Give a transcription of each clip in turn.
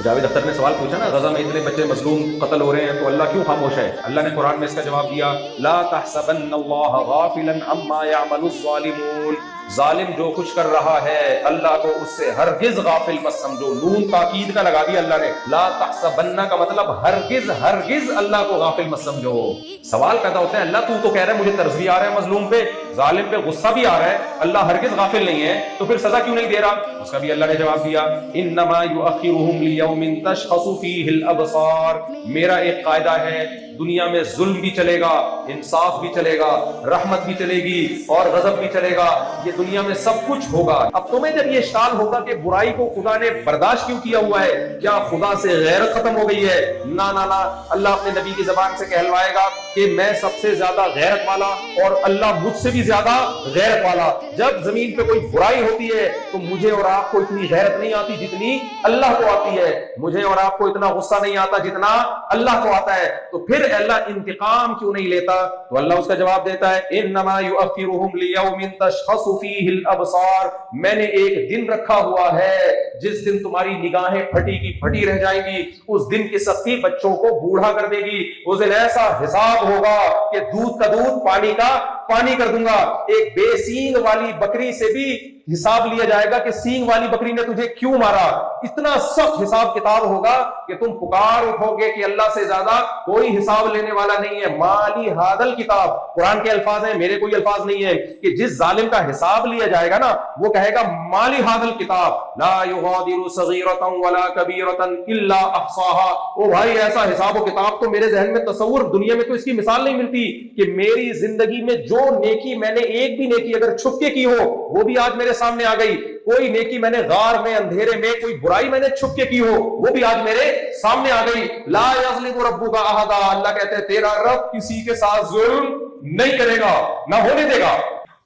جاوید اختر نے سوال پوچھا نا، غزہ میں اتنے بچے مظلوم قتل ہو رہے ہیں تو اللہ کیوں خاموش ہے؟ اللہ نے قرآن میں اس کا جواب دیا، لا تحسبن اللہ غافلا عما يعمل الظالمون، ظالم جو کچھ کر رہا ہے اللہ کو اس سے ہرگز غافل مت سمجھو۔ نون تاکید کا لگا دیا اللہ نے، لا تحسبن کا مطلب ہرگز ہرگز اللہ کو غافل مت سمجھو۔ سوال پیدا ہوتا ہے اللہ تو کہہ رہا ہے مجھے ترس بھی آ رہا ہے مظلوم پہ، ظالم پہ غصہ بھی آ رہا ہے، اللہ ہرگز غافل نہیں ہے، تو پھر سزا کیوں نہیں دے رہا؟ اس کا بھی اللہ نے جواب دیا، انما یؤخرهم لیوم تشخص فیہ الابصار، میرا ایک قاعدہ ہے، دنیا میں ظلم بھی چلے گا، انصاف بھی چلے گا، رحمت بھی چلے گی اور غضب بھی چلے گا، یہ دنیا میں سب کچھ ہوگا۔ اب تمہیں جب یہ اشکال ہوگا کہ برائی کو خدا نے برداشت کیوں کیا ہوا ہے، کیا خدا سے غیرت ختم ہو گئی ہے؟ نہ نہ نہ، اللہ اپنے نبی کی زبان سے کہلوائے گا کہ میں سب سے زیادہ غیرت والا اور اللہ مجھ سے بھی زیادہ غیرت والا۔ جب زمین پہ کوئی برائی ہوتی ہے تو مجھے اور آپ کو اتنی غیرت نہیں آتی جتنی اللہ کو آتی ہے، مجھے اور آپ کو اتنا غصہ نہیں آتا جتنا اللہ کو آتا ہے، تو پھر اللہ انتقام کیوں نہیں لیتا؟ تو اللہ اس کا جواب دیتا ہے، انما یؤخرهم لیوم تشخص فیہ الابصار، میں نے ایک دن رکھا ہوا ہے جس دن تمہاری نگاہیں پھٹی کی پھٹی رہ جائیں گی، اس دن کی سختی بچوں کو بوڑھا کر دے گی، اس دن ایسا حساب ہوگا کہ دودھ کا دودھ پانی کا پانی کر دوں گا۔ ایک بے سینگ والی بکری سے بھی حساب لیا جائے گا کہ سینگ والی بکری نے تجھے کیوں مارا، اتنا سخت حساب کتاب ہوگا کہ تم پکار اٹھو گے کہ اللہ سے زیادہ کوئی حساب لینے والا نہیں ہے۔ مالی ہادل کتاب، قرآن کے الفاظ ہیں، میرے کوئی الفاظ نہیں ہے، کہ جس ظالم کا حساب لیا جائے گا نا وہ کہے گا مالی ہادل کتاب لا یغادر صغیرۃ ولا کبیرۃ الا احصاها۔ او بھائی ایسا حساب و کتاب تو میرے ذہن میں تصور، دنیا میں تو اس کی مثال نہیں ملتی کہ میری زندگی میں جو نیکی میں نے ایک بھی نیکی اگر چھپ کے کی ہو وہ بھی آج میرے سامنے آ گئی، کوئی نیکی میں نے غار میں اندھیرے میں کوئی برائی میں نے چھپ کے کی ہو وہ بھی آج میرے سامنے آ گئی۔ لا یظلم ربک احدا، اللہ کہتے ہیں تیرا رب کسی کے ساتھ ظلم نہیں کرے گا، نہ ہونے دے گا۔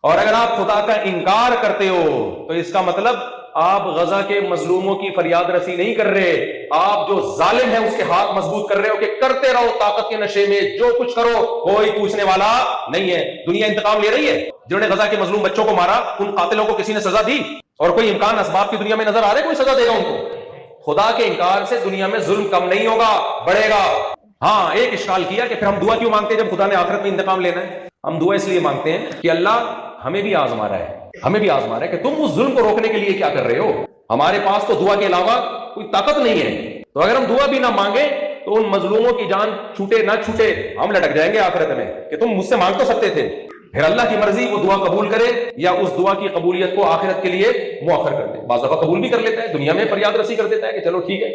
اور اگر آپ خدا کا انکار کرتے ہو تو اس کا مطلب آپ غزہ کے مظلوموں کی فریاد رسی نہیں کر رہے، آپ جو ظالم ہے اس کے ہاتھ مضبوط کر رہے ہو کہ کرتے رہو طاقت کے نشے میں جو کچھ کرو، کوئی پوچھنے والا نہیں ہے۔ دنیا انتقام لے رہی ہے، جنہوں نے غزہ کے مظلوم بچوں کو مارا ان قاتلوں کو کسی نے سزا دی؟ اور کوئی امکان اسباب کی دنیا میں نظر آ رہے کوئی سزا دے گا ان کو؟ خدا کے انکار سے دنیا میں ظلم کم نہیں ہوگا، بڑھے گا۔ ہاں ایک اشکال کیا کہ پھر ہم دعا کیوں مانگتے ہیں جب خدا نے آخرت میں انتقام لینا ہے؟ ہم دعا اس لیے مانگتے ہیں کہ اللہ ہمیں بھی آزما رہا ہے، ہمیں بھی آزما رہا ہے کہ تم اس ظلم کو روکنے کے لیے کیا کر رہے ہو۔ ہمارے پاس تو دعا کے علاوہ کوئی طاقت نہیں ہے، تو اگر ہم دعا بھی نہ مانگیں تو ان مظلوموں کی جان چھوٹے نہ چھوٹے ہم لٹک جائیں گے آخرت میں کہ تم مجھ سے مانگ تو سکتے تھے۔ پھر اللہ کی مرضی وہ دعا قبول کرے یا اس دعا کی قبولیت کو آخرت کے لیے مؤخر کر دے۔ بعض دفعہ قبول بھی کر لیتا ہے، دنیا میں فریاد رسی کر دیتا ہے کہ چلو ٹھیک ہے۔